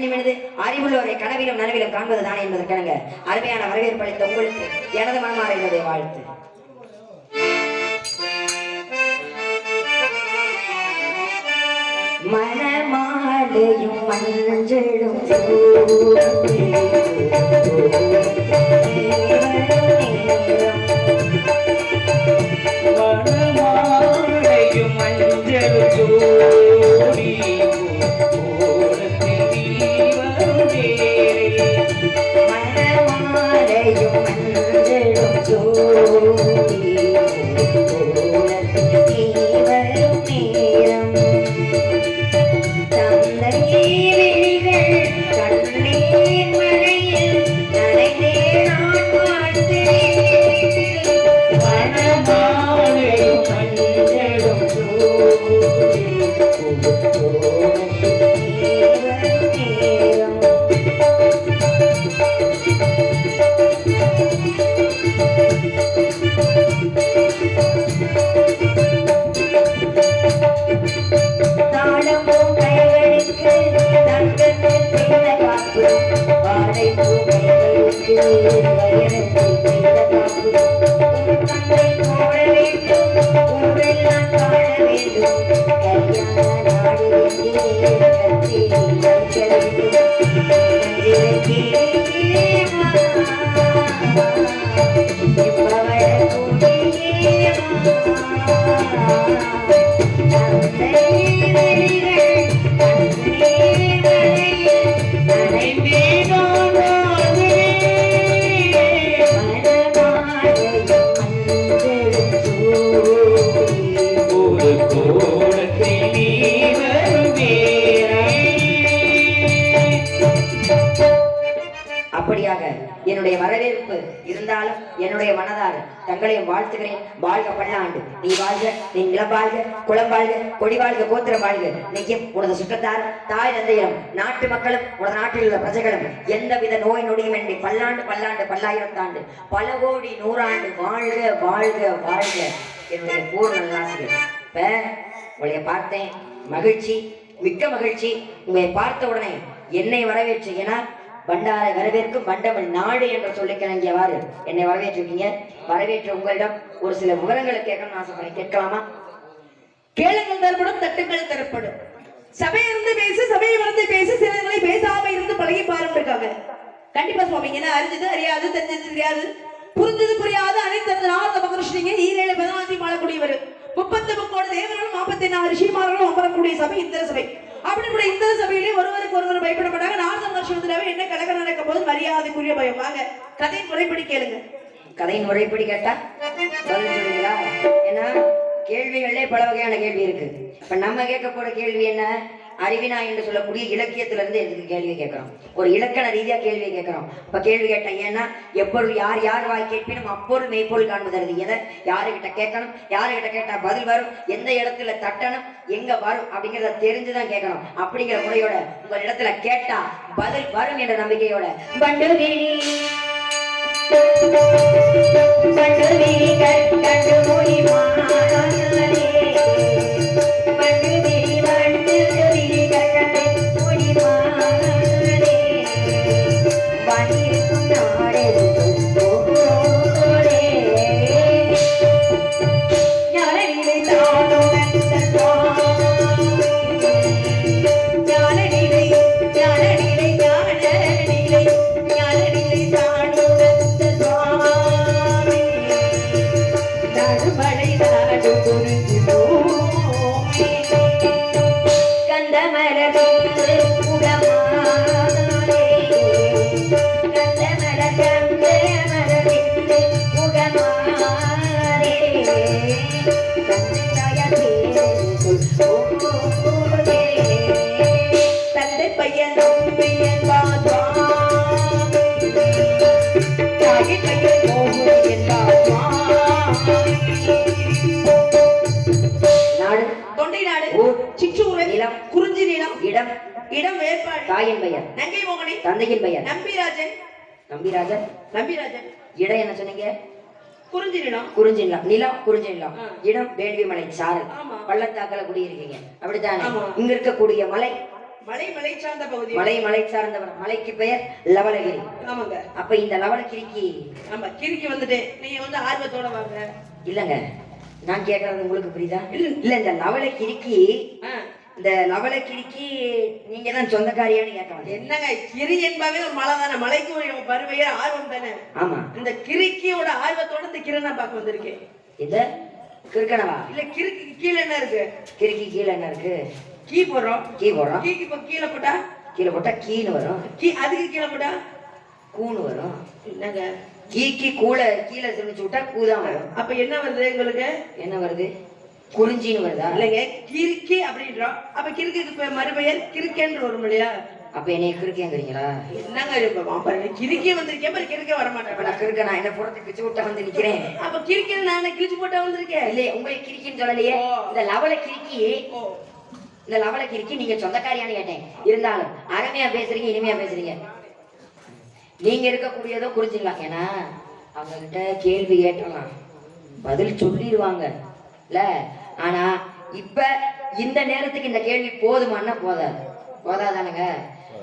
நிமிர்ந்து அறிவுள்ளவரை கனவிலும் நனவிலும் காண்பதுதானே என்பதற்கிணங்க அருமையான வரவேற்பு அளித்த உங்களுக்கு எனது மனமாற என்னுடைய வாழ்த்து. மனமாலையும் மஞ்சளும் மனமாலையும் மஞ்சளும் ஜோடி மனமாலையும் மஞ்சளும் ஜோடி என்னுடைய வரவேற்பு இருந்தாலும் என்னுடைய மனதால் தங்களையும் வாழ்த்துகிறேன். வாழ்க பல்லாண்டு, நீ வாழ்க, நீ நிலம் வாழ்க, குளம் வாழ்க, கொடி வாழ்க, கோத்திரம் வாழ்க. நீயும் உனது சுற்றத்தார் தாய் தந்தையும் நாட்டு மக்களும் உனது நாட்டில் உள்ள பிரஜைகளும் எந்தவித நோய் நொடியும் என்று பல்லாண்டு பல்லாண்டு பல்லாயிரத்தாண்டு பல கோடி நூறாண்டு வாழ்க வாழ்க வாழ்க என்னுடைய பூர்ண நல்லாசிரியர். இப்ப உங்களை பார்த்தேன், மகிழ்ச்சி, மிக்க மகிழ்ச்சி. உங்களை பார்த்த உடனே என்னை வரவேற்று, ஏன்னா பண்டாரை வரவேற்கும் பண்டமிழ் நாடு என்று சொல்லி கிளங்கியவாறு என்னை வரவேற்றிருக்கீங்க. வரவேற்ற உங்களிடம் ஒரு சில விவரங்களை கேட்கணும்னு ஆசைப்படுறேன். கேட்கலாமா? கேளுங்கள் தரப்படும், தட்டுங்கள் தரப்படும். சபை இருந்து பேசு, சபையை வந்து பேசு, சிலர்களை பேசாம இருந்து பழகி பாருங்க. கண்டிப்பா சுவாமி, என்ன அறிஞ்சது அறியாது, தெரிஞ்சது தெரியாது, புரிஞ்சது புரியாது அனைத்து நாத மகரிஷிங்க 17 மாளக்கூடியவர் 33 தேவர்களும் 44 ரிஷிமார்களும் அமரக்கூடிய சபை இந்த சபை. அப்படிப்பட்ட இந்த சபையிலே ஒருவருக்கு ஒருவர் பயப்பட மாட்டாங்க. நாரத மகரிஷி வந்தாவே என்ன கலக நடக்க போது மரியாதைக்குரிய பயம். வாங்க, கதையின் முறைப்படி கேளுங்க. கதையின் முறைப்படி கேட்டா பதில் சொல்லுங்களா? ஏன்னா கேள்விகளே பல வகையான கேள்வி இருக்கு. இப்ப நம்ம கேட்க போற கேள்வி என்ன? அறிவினா என்று சொல்லக்கூடிய இலக்கியத்திலிருந்து எதுக்கு கேள்வி கேட்கிறோம்? ஒரு இலக்கண ரீதியா கேள்வி கேட்கிறோம். இப்ப கேள்வி கேட்டேன், ஏன்னா எப்பொருள் யார் யார் வாய் கேட்பினும் அப்பொருள் மெய்ப்பொருள் காண்பது. எதை யாருகிட்ட கேட்கணும், யாருகிட்ட கேட்டா பதில் வரும், எந்த இடத்துல தட்டணும், எங்க வரும் அப்படிங்கிறத தெரிஞ்சுதான் கேட்கணும். அப்படிங்கிற முறையோட உங்கள் இடத்துல கேட்டா பதில் வரும் என்ற நம்பிக்கையோட இடம் வேறுபாடு. தாயின் பெயர் நங்கை மோகனி, தந்தையின் பெயர் நம்பிராஜன். நம்பிராஜன், நம்பிராஜன். இடம் என்ன சொன்னீங்க? குறிஞ்சி நிலம். குறிஞ்சி நிலம், நிலம் குறிஞ்சி நிலம். இடம் வேள்வி மலை சாரல். பள்ளத்தாக்கல குடியிருக்கீங்க, அப்படித்தானே? இங்க இருக்கக்கூடிய மலை மலை சார்ந்த பகுதி. மலை சார்ந்தவர். மலைக்கு பெயர் லவலகிரி. ஆமாங்க. அப்ப இந்த லவலகிரிக்கு ஆமா கிறுக்கி வந்துட்டு நீங்க வந்து ஆர்வத்தோட வாங்க. இல்லங்க, நான் கேக்குறது உங்களுக்கு புரியுதா? இல்ல இந்த லவலகிரிக்கு இந்த லவலகிரிக்கு நீங்க தான் சொந்தக்காரியான்னு கேட்கலாம். என்னங்க கிரி என்பாவே ஒரு மலை தானே, மலைக்கு ஒரு பருவையே ஆர்வம் தானே. ஆமா, இந்த கிறுக்கியோட ஆர்வத்தோட இந்த கிரணா பார்க்க வந்திருக்கேன். இந்த கிறுக்கனவா? இல்ல கிறுக்கு கீழே என்ன இருக்கு? கிறுக்கி கீழே என்ன இருக்கு? கீ போடுறோம். கீக்கு இப்ப கீழே போட்டா கீன்னு வரும். அதுக்கு கீழே போட்டா கூன்னு வரும். என்னங்க கீக்கு கீழே சிமிச்சு விட்டா கூதான் வரும். அப்ப என்ன வருது உங்களுக்கு? என்ன வருது? குறிஞ்சின்னு வருதா? இல்லைங்க, கிறுக்கி அப்படின்றோம். அப்ப கிறுக்கு மறுபெயர் கிறுக்கேன்னு வரும் இல்லையா? அப்ப என்னைய கிறுக்கேங்கிறீங்களா? என்னங்க கிறுக்கி வந்திருக்கேன், கிறுக்க வர மாட்டேன். நான் கிறுக்க, நான் என்ன புறத்து பிச்சு விட்டா வந்து நிக்கிறேன். அப்ப கிறுக்கி நான் கிழிச்சு போட்டா வந்திருக்கேன். இல்லையே, உங்களுக்கு கிறுக்கின்னு சொல்லலையே. இந்த லவலகிரிக்கு நீங்க சொந்தக்காரியான்னு கேட்டேன். இருந்தாலும் அருமையா பேசுறீங்க, இனிமையா பேசுறீங்க. நீங்க இருக்கக்கூடியதோ குறிஞ்சிக்கலாம். ஏன்னா அவங்க கிட்ட கேள்வி கேட்டலாம், பதில் சொல்லிடுவாங்க இல்ல. ஆனா இப்ப இந்த நேரத்துக்கு இந்த கேள்வி போதுமானா போதாதானுங்க.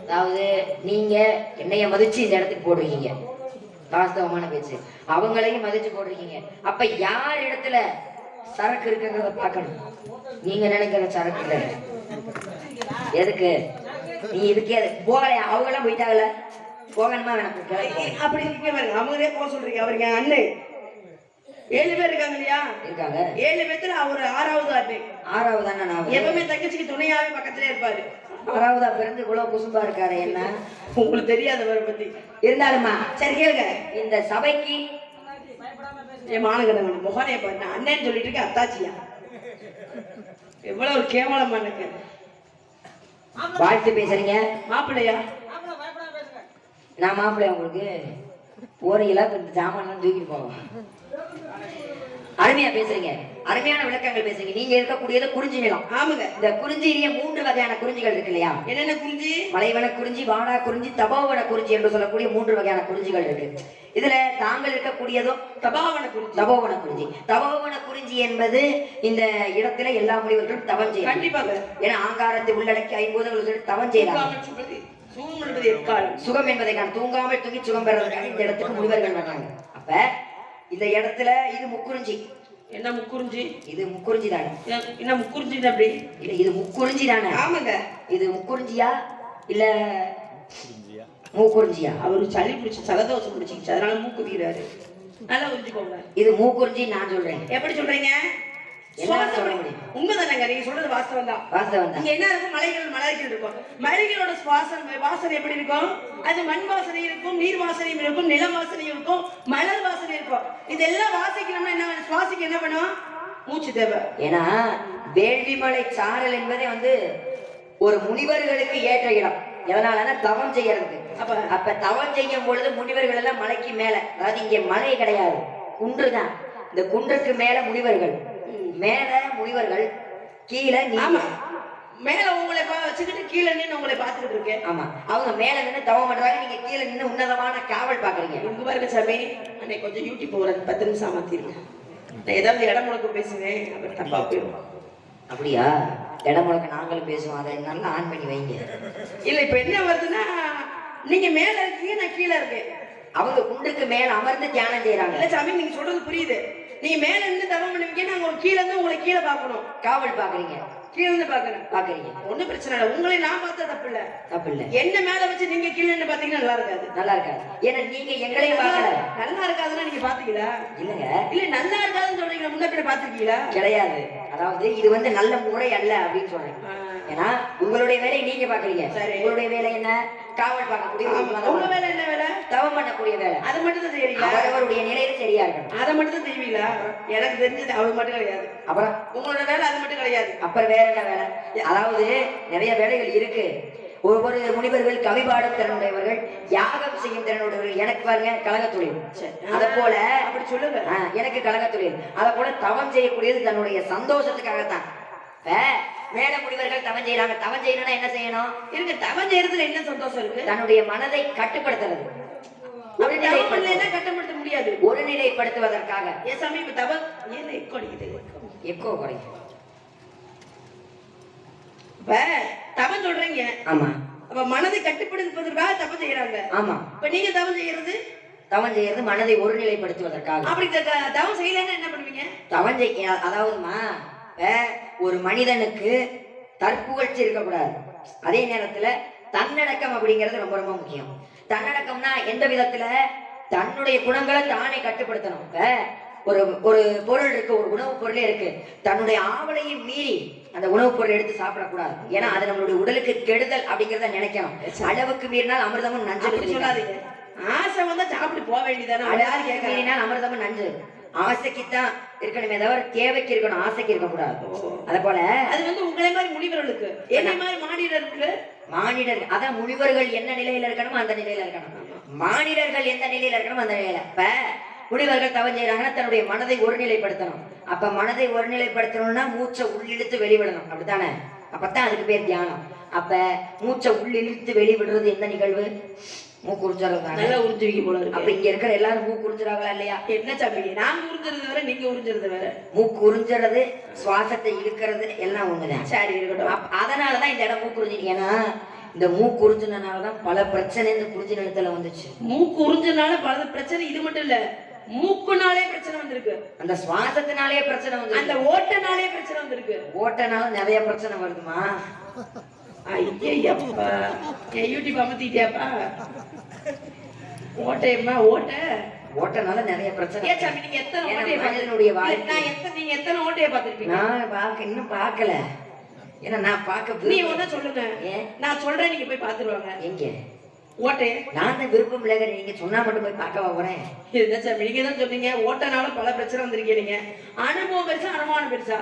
அதாவது நீங்க என்னைய மதிச்சு இந்த இடத்துக்கு போடுறீங்க, வாஸ்தவமான பேச்சு. அவங்களையும் மதிச்சு போடுறீங்க. அப்ப யார் இடத்துல சரக்கு இருக்குங்கிறத பார்க்கணும். நீங்க நினைக்கிற சரக்கு இல்ல. எதுக்கு நீ இதுக்கே போகலையா? அவங்களாம் போயிட்டாங்கல்ல, போகணுமா வேணாம்? அப்படி இருக்க பாருங்க, அவங்களே போக சொல்றீங்க. அவருக்கு அண்ணன் 7 பேர் இருக்காங்க இல்லையா? இருக்காங்க. 7 பேத்துல அவர் 6வது அண்ணன். 6வது அண்ணன். நான் எப்பவுமே தங்கச்சிக்கு துணையாவே பக்கத்திலே இருப்பாரு. 6வதா பிறந்து இவ்வளவு குசும்பா இருக்காரு. என்ன உங்களுக்கு தெரியாதவரை பத்தி இருந்தாலுமா சரி கேளுங்க. இந்த சபைக்கு என் மானகடவன் முகனைய பாரு, நான் அண்ணன் சொல்லிட்டு இருக்கேன், அத்தாச்சியா? எவ்வளவு ஒரு கேவலமா எனக்கு. வாழ்த்து பேசுறீங்க. மாப்பிள்ளையா? நான் மாப்பிள்ளையா? உங்களுக்கு போறீங்களா? இந்த ஜாமான் தூக்கிட்டு போவோம். அருமையா பேசுறீங்க, அருமையான விளக்கங்கள் பேசுறீங்க. நீங்க இருக்கக்கூடியது குறிஞ்சி நிலம். ஆமாங்க. இந்த குறிஞ்சியிலேயே 3 வகையான குறிஞ்சிகள் இருக்கு இல்லையா? என்னென்ன குறிஞ்சி? மலைவன குறிஞ்சி, வாடா குறிஞ்சி, தபோவன குறிஞ்சி என்று சொல்லக்கூடிய 3 வகையான குறிஞ்சிகள் இருக்கு. இதுல தாங்கள் இருக்கக்கூடியதும் தபோவன குறிஞ்சி. தபோவன குறிஞ்சி என்பது இந்த இடத்துல எல்லா முனிவர்களும் தவம் செய்யும். கண்டிப்பாக. ஏன்னா ஆங்காரத்தை உள்ளடக்கி 50 தவம் செய்யறாங்க. சுகம் என்பதை தூங்காமல் தூங்கி சுகம் பெறதுக்காக இந்த இடத்துக்கு முனிவர்கள் வர்றாங்க. அப்ப இந்த இடத்துல இது முக்குறிஞ்சி. என்ன முக்குறிஞ்சி? இது முக்குறிஞ்சி தானே? என்ன முக்குறிஞ்சி? அப்படி இல்ல, இது முக்குறிஞ்சி தானே? ஆமாங்க. இது முக்குறிஞ்சியா இல்ல மூக்குறிஞ்சியா? அவரு சளி பிடிச்சி சலதோஷம் பிடிச்சிச்சு, அதனால மூக்கு வீராரு. நல்லா உறிஞ்சிக்கோங்க. இது மூக்குறிஞ்சி நான் சொல்றேன். எப்படி சொல்றீங்க? உண்மைதானங்க, நீங்க சொல்றது வாஸ்தவம் தான். இங்க என்ன இருக்கும்? மலைகள் இருக்கும். மலைகளோட வாசனை எப்படி இருக்கும்? அது மண் வாசனை இருக்கும், நீர் வாசனையும் இருக்கும், நில வாசனையும் இருக்கும், மலர் வாசனை இருக்கும். இதெல்லாம் வாசிக்கணும்னா என்ன சுவாசிக்க என்ன பண்ணுவோம்? மூச்சு தேவை. ஏன்னா வேள்விமலை சாரல் என்பதே ஒரு முனிவர்களுக்கு ஏற்ற இடம். எதனால? தவம் செய்யறதுக்கு. அப்ப தவம் செய்யும் பொழுது முனிவர்கள் எல்லாம் மலைக்கு மேல, அதாவது இங்க மலை கிடையாது, குன்றுதான். இந்த குன்றுக்கு மேல முனிவர்கள், மேல முனிவர்கள், கீழே நீங்க. மேல உங்களை வச்சுக்கிட்டு கீழே நின்று உங்களை பார்த்துக்கிட்டு இருக்கேன். ஆமா, அவங்க மேல நின்று தவம் பண்றாங்க, நீங்க கீழே நின்று உன்னதமான காவல் பாக்குறீங்க. இங்க பாருங்க சாமி, அன்னைக்கு கொஞ்சம் யூடியூப் ஒரு 10 நிமிஷம் மாத்திருங்க. நான் ஏதாவது இடம் முழக்க பேசுவேன், அப்புறம் தப்பா போயிடும். அப்படியா? இடம் முழக்க நாங்களும் பேசுவோம், அதை நல்லா ஆன் பண்ணி வைங்க. இல்ல இப்ப என்ன வருதுன்னா, நீங்க மேல இருக்கீங்க, நான் கீழே இருக்கேன். அவங்க குண்டுக்கு மேல அமர்ந்து தியானம் செய்யறாங்க. இல்ல சாமி, நீங்க சொல்றது புரியுது. நீங்க மேல இருந்து தவம் பண்ணுவீங்க, நாங்க கீழே இருந்து உங்களை கீழே பார்க்கணும், காவல் பாக்குறீங்க. கீழே இருந்து பாக்குறீங்க. ஒண்ணும் பிரச்சனை இல்லை. உங்களை நான் பார்த்தா தப்பு இல்ல. என்ன மேல வச்சு நீங்க கீழே இருந்து பாத்தீங்கன்னா நல்லா இருக்காது. ஏன்னா நீங்க எங்களையும் பார்க்கல. நல்லா இருக்காதுன்னா நீங்க பாத்தீங்களா? இல்லங்க. இல்ல நல்லா இருக்காதுன்னு சொல்றீங்க, முன்ன பின்ன பாத்துருக்கீங்களா? கிடையாது. அதாவது இது நல்ல முறை அல்ல அப்படின்னு சொல்றேன். ஏன்னா உங்களுடைய வேலையை நீங்க பாக்குறீங்க. உங்களுடைய வேலை என்ன? காவல் பார்க்கக்கூடிய. உங்க வேலை என்ன வேலை? தவம் பண்ணக்கூடிய வேலை. அது மட்டும் தான் செய்வீங்களா? அவருடைய நிலையில சரியா இருக்கணும், அதை மட்டும் தான் செய்வீங்களா? எனக்கு தெரிஞ்சது அது மட்டும் கிடையாது. அப்புறம் உங்களோட வேலை அது மட்டும் கிடையாது. அப்புறம் வேற என்ன வேலை? அதாவது நிறைய வேலைகள் இருக்கு. ஒவ்வொரு முனிவர்கள் கவிபாடும் திறனுடையவர்கள், யாகம் செய்யும் திறனுடையவர்கள். எனக்கு பாருங்க கழக தொழில், அதை போல அப்படி சொல்லுங்க. எனக்கு கழக தொழில், அதை போல தவம் செய்யக்கூடியது தன்னுடைய சந்தோஷத்துக்காகத்தான். வேட முனிவர்கள் தவம் செய்யறாங்க. தவம் செய்யணும்னா என்ன செய்யணும்? இருக்கு, தவம் செய்யறதுல என்ன சந்தோஷம் இருக்கு? தன்னுடைய மனதை கட்டுப்படுத்துறது. கட்டுப்படுத்த முடியாது, ஒருநிலைப்படுத்துவதற்காக. ஏன் சாமி இப்ப தவம் ஏன் எக்கோ குறைக்கும்? இப்ப தவம் சொல்றீங்க, ஆமா. அப்ப மனதை கட்டுப்படுத்துவதற்காக தவம் செய்யறாங்க. ஆமா. இப்ப நீங்க தவம் செய்யறது மனதை ஒருநிலைப்படுத்துவதற்காக. அப்படி தவம் செய்யலன்னா என்ன பண்ணுவீங்க? தவம் செய்ய அதாவதுமா, ஒரு மனிதனுக்கு தற்புகழ்ச்சி இருக்கக்கூடாது. அதே நேரத்துல தன்னடக்கம் அப்படிங்கிறது ரொம்ப ரொம்ப முக்கியம். தன்னடக்கம்னா எந்த விதத்துல? தன்னுடைய குணங்களை தானே கட்டுப்படுத்தணும். ஒரு ஒரு பொருள் இருக்கு, ஒரு உணவுப் பொருளே இருக்கு, தன்னுடைய ஆவலையும் மீறி அந்த உணவுப் பொருளை எடுத்து சாப்பிடக்கூடாது. ஏன்னா அது நம்மளுடைய உடலுக்கு கெடுதல் அப்படிங்கிறத நினைக்கணும். அளவுக்கு மீறினால் அமிர்தமும் நஞ்சு சொல்லாதீங்க. ஆசை வந்தா சாப்பிட்டு போக வேண்டியதானே. மீறினால் அமிர்தமும் நஞ்சு. ஆசைக்குத்தான் இருக்கணுமே தவிர தேவைக்கு இருக்கணும், ஆசைக்கு இருக்கக்கூடாது. அத போல அது உங்களை மாதிரி முனிவர்களுக்கு, என்ன மாதிரி மானிடர்களுக்கு, மானிடர்கள் அதான் முனிவர்கள் என்ன நிலையில இருக்கணுமோ அந்த நிலையில இருக்கணும். மானிடர்கள் எந்த நிலையில இருக்கணும் அந்த நிலையில. இப்ப முனிவர்கள் தவம் செய்யறாங்கன்னா தன்னுடைய மனதை ஒருநிலைப்படுத்தணும். அப்ப மனதை ஒருநிலைப்படுத்தணும்னா மூச்சை உள்ளிழுத்து வெளிவிடணும், அப்படித்தானே? அப்பதான் அதுக்கு பேர் தியானம். அப்ப மூச்சை உள்ளிழுத்து வெளிவிடுறது எந்த நிகழ்வு? மூக்குறிஞ்சறது. நல்லா உறிஞ்சுவீங்க போல இருக்கு. அப்ப இங்க இருக்கிற எல்லாரும் மூக்கு உறிஞ்சுறாங்களா இல்லையா? என்ன சாப்பிடுங்க? நாங்க உறிஞ்சுறது வேற, நீங்க உறிஞ்சுறது வேற. மூக்கு உறிஞ்சுறது, சுவாசத்தை இழுக்கிறது எல்லாம் ஒண்ணுதான். சரி இருக்கட்டும். அதனாலதான் இந்த இடம் மூக்கு உறிஞ்சிட்டு. ஏன்னா இந்த மூக்கு உறிஞ்சினாலதான் பல பிரச்சனை இந்த குறிஞ்சி நிலத்துல வந்துச்சு. மூக்கு உறிஞ்சனால பல பிரச்சனை. இது மட்டும் இல்ல, மூக்குனாலே பிரச்சனை வந்திருக்கு, அந்த சுவாசத்தினாலே பிரச்சனை வந்து, அந்த ஓட்டனாலே பிரச்சனை வந்திருக்கு. ஓட்டனால நிறைய பிரச்சனை வருதுமா. ஐயப்பா, என் யூடியூப் அமர்த்திட்டியாப்பா? ஓட்டையம்மா ஓட்டனால நிறைய பிரச்சனை. நீங்க எத்தனை ஓட்டைய மனிதனுடைய வாழ்க்கை, நீங்க எத்தனை ஓட்டைய பார்த்திருப்பீங்க? நான் இன்னும் பார்க்கல. ஏன்னா நான் பார்க்க, நீ ஒண்ணு சொல்லுங்க, நான் சொல்றேன், நீங்க போய் பாத்துருவாங்க. எங்க ஓட்டைய? நான் தான் விருப்பம் இல்ல, நீங்க சொன்னா மட்டும் போய் பார்க்கவா போறேன்? என்ன சார் நீங்க தான் சொன்னீங்க ஓட்டனால பல பிரச்சனை வந்திருக்கீங்க. அனுபவம் பெருசா அனுமானம் பெருசா?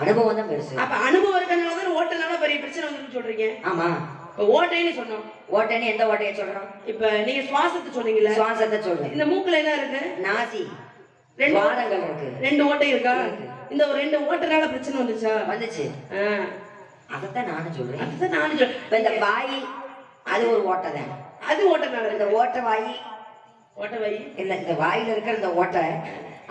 அனுபவம் தான் பெருசு. அப்ப அனுபவம் இருக்கனாலதான் ஓட்டனால பெரிய பிரச்சனை வந்து சொல்றீங்க. ஆமா. இப்ப ஓட்டைன்னு சொன்னோம். ஓட்டைன்னு எந்த ஓட்டையை சொல்றோம்? இப்ப நீங்க சுவாசத்தை சொன்னீங்கல்ல, சுவாசத்தை சொல்றேன். இந்த மூக்குல என்ன இருக்கு? நாசி, ரெண்டு வாதங்கள் இருக்கு. ரெண்டு ஓட்டை இருக்கா? இந்த ஒரு ரெண்டு ஓட்டனால பிரச்சனை வந்துச்சா? வந்துச்சு. அதத்தான் நானும் சொல்றேன். அதுதான் நானும் சொல்றேன். இந்த வாய் அது ஒரு ஓட்டை தான். அது ஓட்டனால. இந்த ஓட்டை வாய், ஓட்டை வாய் இல்ல, இந்த வாயில இருக்கிற இந்த ஓட்டை,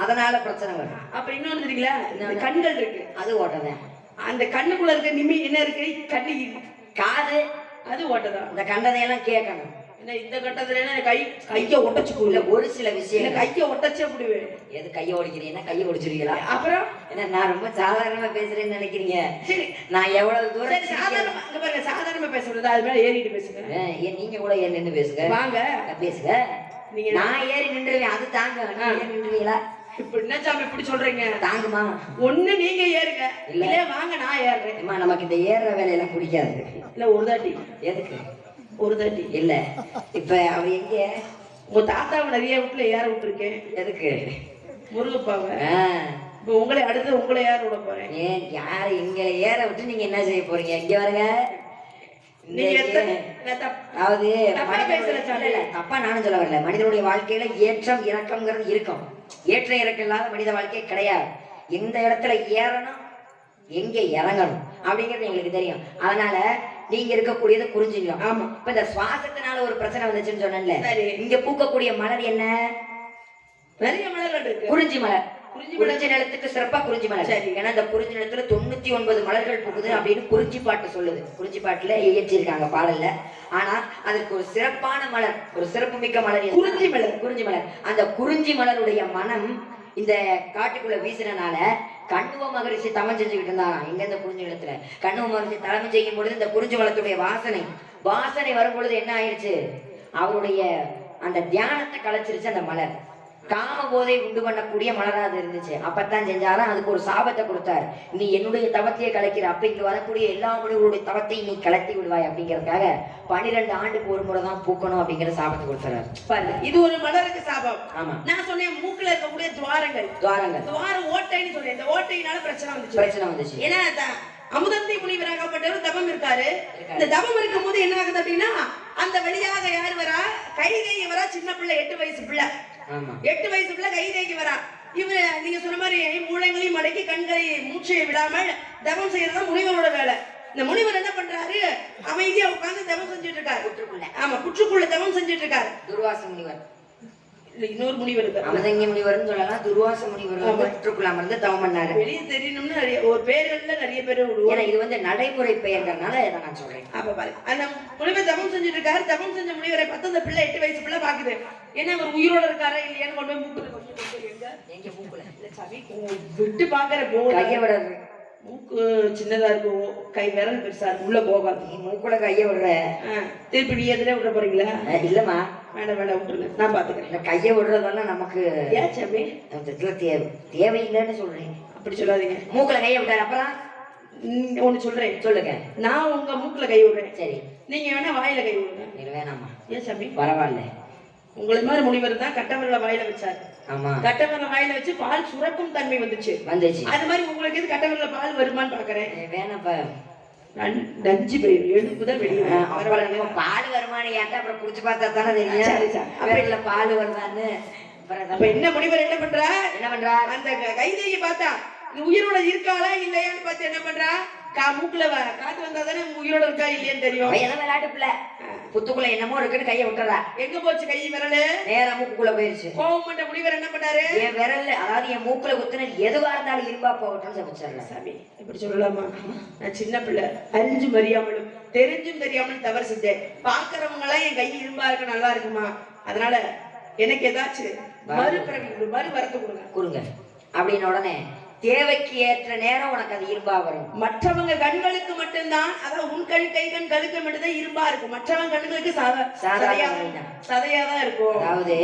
அதனால பிரச்சனை வரும். அப்ப இன்னொன்னு தெரியுங்களா, இந்த கண்கள் இருக்கு, அது ஓட்டை தான். அந்த கண்ணுக்குள்ள இருக்க நிமி என்ன இருக்கு? கண்ணி. காது, அது ஓட்டைதான். இந்த கண்டதையெல்லாம் கேட்கணும். என்ன இந்த கட்டத்துல கைய ஒட்டச்சு இல்ல, ஒரு சில விஷயம் கைய ஒட்டச்சே அப்படிவே. எது கைய ஒடிக்கிறீங்கன்னா கைய ஒடிச்சிருக்கீங்களா? அப்புறம் என்ன நான் ரொம்ப சாதாரணமா பேசுறேன்னு நினைக்கிறீங்க? நான் எவ்வளவு தூரம் சாதாரணமா இங்க பாருங்க, சாதாரணமா பேசுறது அது மேல ஏறிட்டு பேசுங்க. நீங்க கூட ஏறி நின்று பேசுங்க. வாங்க பேசுங்க. நீங்க நான் ஏறி நின்றுவேன், அது தாங்க. ஏறி நின்றுவீங்களா? இப்ப என்ன சாமி இப்படி சொல்றீங்க? தாங்குமா? ஒண்ணு நீங்க ஏறுங்க, இல்ல வாங்க நான் ஏறுறேன். நமக்கு இந்த ஏறுற வேலையெல்லாம் பிடிக்காது. இல்ல ஒரு தாட்டி. எதுக்கு ஒரு தாட்டி? இல்ல, இப்ப அவர் எங்க? உங்க தாத்தாவை நிறைய வீட்டுல ஏற விட்டுருக்கேன். எதுக்கு? முருகப்பாவை. இப்ப உங்களை அடுத்து உங்களை ஏற விட போறேன். ஏன் யாரு இங்க ஏற விட்டு நீங்க என்ன செய்ய போறீங்க? இங்க வருங்க. அதாவது தப்பா நானும் சொல்ல வரல. மனிதனுடைய வாழ்க்கையில ஏற்றம் இறக்கம்ங்கிறது இருக்கும். ஏற்றம் இறக்கம் இல்லாத மனித வாழ்க்கை கிடையாது. எந்த இடத்துல ஏறணும், எங்க இறங்கணும் அப்படிங்கிறது எங்களுக்கு தெரியும். அதனால நீங்க இருக்கக்கூடியது குறிஞ்சிக்கலாம். ஆமா. இப்ப இந்த சுவாசத்தினால ஒரு பிரச்சனை வந்துச்சுன்னு சொன்னேன்ல, இங்க பூக்கக்கூடிய மலர் என்ன? நிறைய மலர்கள் இருக்கு. குறிஞ்சி மலர். குறிஞ்சி நிலத்துக்கு சிறப்பா குறிஞ்சி மலர். ஏன்னா இந்த குறிஞ்சி நிலத்துல 99 மலர்கள் பூக்குது அப்படின்னு குறிஞ்சி பாட்டு சொல்லுது. குறிஞ்சி பாட்டுல இயற்றிருக்காங்க பாடல்ல. ஆனா அதுக்கு ஒரு சிறப்பான மலர், ஒரு சிறப்பு மிக்க மலர் குறிஞ்சி மலர். குறிஞ்சி மலர். அந்த குறிஞ்சி மலருடைய மனம் இந்த காட்டுக்குள்ள வீசினால கண்ணுவ மகரிஷி தவம் செஞ்சுக்கிட்டு இருந்தாராம். எங்க இந்த குறிஞ்சி நிலத்துல கண்ணுவ மகரிஷி தலைமை செய்யும் பொழுது இந்த குறிஞ்சி மலத்துடைய வாசனை வரும் பொழுது என்ன ஆயிடுச்சு? அவருடைய அந்த தியானத்தை கலைச்சிருச்சு அந்த மலர். காம போதை உண்டு பண்ணக்கூடிய மலரா அது இருந்துச்சு. அப்பத்தான் செஞ்சாராம், அதுக்கு ஒரு சாபத்தை கொடுத்தார். நீ என்னுடைய தவத்தையே கலைக்கிற, அப்ப இங்க வரக்கூடிய எல்லா மனிதர்களுடைய தவத்தையும் நீ கலத்தி விடுவாய் அப்படிங்கறதுக்காக 12 ஆண்டுக்கு ஒரு முறை தான் பூக்கணும் அப்படிங்கிற சாபத்தை கொடுத்தாரு. பாருங்க, இது ஒரு மலருக்கு சாபம். ஆமா. நான் சொன்னேன் மூக்குல இருக்கக்கூடிய துவாரம் ஓட்டைன்னு சொல்றேன். இந்த ஓட்டையினால பிரச்சனை வந்துச்சு. ஏன்னா அமுதந்தி முனிவராகப்பட்டவர் தவம் இருக்காரு. இந்த தவம் இருக்கும் போது என்ன ஆகுது அப்படின்னா, அந்த வழியாக யாரு வரா? கைகேயி வரா. சின்ன பிள்ளை, 8 வயசு பிள்ளை. 8 வயசு பிள்ளை கைகேயி வரா. இவரு நீங்க சொன்ன மாதிரி மூளைகளையும் மடக்கி கண்களை மூச்சையை விடாமல் தவம் செய்யறதுதான் முனிவரோட வேலை. இந்த முனிவர் என்ன பண்றாரு? அமைதியா உட்கார்ந்து தவம் செஞ்சுட்டு இருக்காரு. ஆமா, புற்றுக்குள்ள தவம் செஞ்சுட்டு இருக்காரு. துர்வாச முனிவர். இல்ல இன்னொரு முனிவர் இருக்காரு. அமதங்கி முனிவர்னு சொல்லலாம். துர்வாச முனிவர் காட்டுக்குள்ள அமர்ந்து தவம் பண்ணாரு. வெளியே தெரியணும்னு நிறைய ஒரு பேர்கள்ல நிறைய பேர் விடுவோம். ஏன்னா இது வந்து நடைமுறை பெயர்கிறதுனால இதை நான் சொல்றேன். அப்ப பாரு அந்த முனிவர் தவம் செஞ்சுட்டு இருக்காரு. தவம் செஞ்ச முனிவரை பார்த்து அந்த பிள்ளை 8 வயசு பிள்ளை பாக்குது. என்ன அவர் உயிரோட இருக்காரா இல்லையான்னு கொண்டு போய் மூக்குல எங்க மூக்குல இல்ல சாமி விட்டு பாக்குற கைய விடுறது. மூக்கு சின்னதா இருக்கும், கை விரல் பெருசா இருக்கும், உள்ள போகாது. நீ மூக்குல கைய விடுற. திருப்பி நீ எதுல விட போறீங்களா? இல்லம்மா வேண்டாம் வேண்டாம் விட்டுருங்க, நான் பாத்துக்கிறேன். இந்த கைய விடுறதெல்லாம் நமக்கு ஏன் சாமி தேவையில்லைன்னு சொல்றேன். அப்படி சொல்லாதீங்க. மூக்குல கைய விட்டாரு. அப்புறம் ஒண்ணு சொல்றேன், சொல்லுங்க. நான் உங்க மூக்குல கை விடுறேன், சரி. நீங்க வேணா வாயில கை விடுங்க. இது வேணாமா? ஏன் சாமி? பரவாயில்ல. உங்களை மாதிரி முனிவர் தான் கட்டவரல வாயில வச்சாரு. ஆமா, கட்டவரல வாயில வச்சு பால் சுரக்கும் தன்மை வந்துச்சு. அது மாதிரி உங்களுக்கு எது கட்டவரல பால் வருமான்னு பாக்குறேன். வேணாப்பா, நஞ்சு போயிடும், எழுப்புதான் வெளியே. பால் வருமானு கேட்டா அப்புறம் குடிச்சு பார்த்தா தானே தெரியும். அப்புறம் பால் வருமானு. அப்ப என்ன முனிவர் என்ன பண்றா? அந்த கைதேயை பார்த்தா உயிரோட இருக்காளா இல்லையான்னு பார்த்து என்ன பண்றா? மூக்குல காத்து வந்தா தானே உயிரோட இருக்கா இல்லையான்னு தெரியும். விளையாட்டு பிள்ளை புத்துக்குள்ள என்னமோ இருக்குன்னு கைய விட்டுறா. எங்க போச்சு கை விரலு? நேரா மூக்குள்ள போயிருச்சு. கோவம் பண்ண முனிவர் என்ன பண்ணாரு? என் விரல், அதாவது என் மூக்குல குத்துன எதுவா இருந்தாலும் இரும்பா போகட்டும்னு சமைச்சாரு. சாமி இப்படி சொல்லலாமா? நான் சின்ன பிள்ளை, அறிஞ்சும் அறியாமலும் தெரிஞ்சும் தெரியாமலும் தவறு செஞ்சேன். பாக்குறவங்க எல்லாம் என் கை இரும்பா இருக்க நல்லா இருக்குமா? அதனால எனக்கு ஏதாச்சும் மறுபிறவி மறு வரத்து கொடுங்க அப்படின்னு உடனே தேவைக்கு ஏற்ற நேரம் உனக்கு அது இரும்பா வரும். மற்றவங்க கண்களுக்கு மட்டும்தான், அதாவது உன் கண் கை கண் கழுக்கு மட்டும்தான் இரும்பா இருக்கும். மற்றவங்க கண்களுக்கு சதையாதான் இருக்கும். அதாவது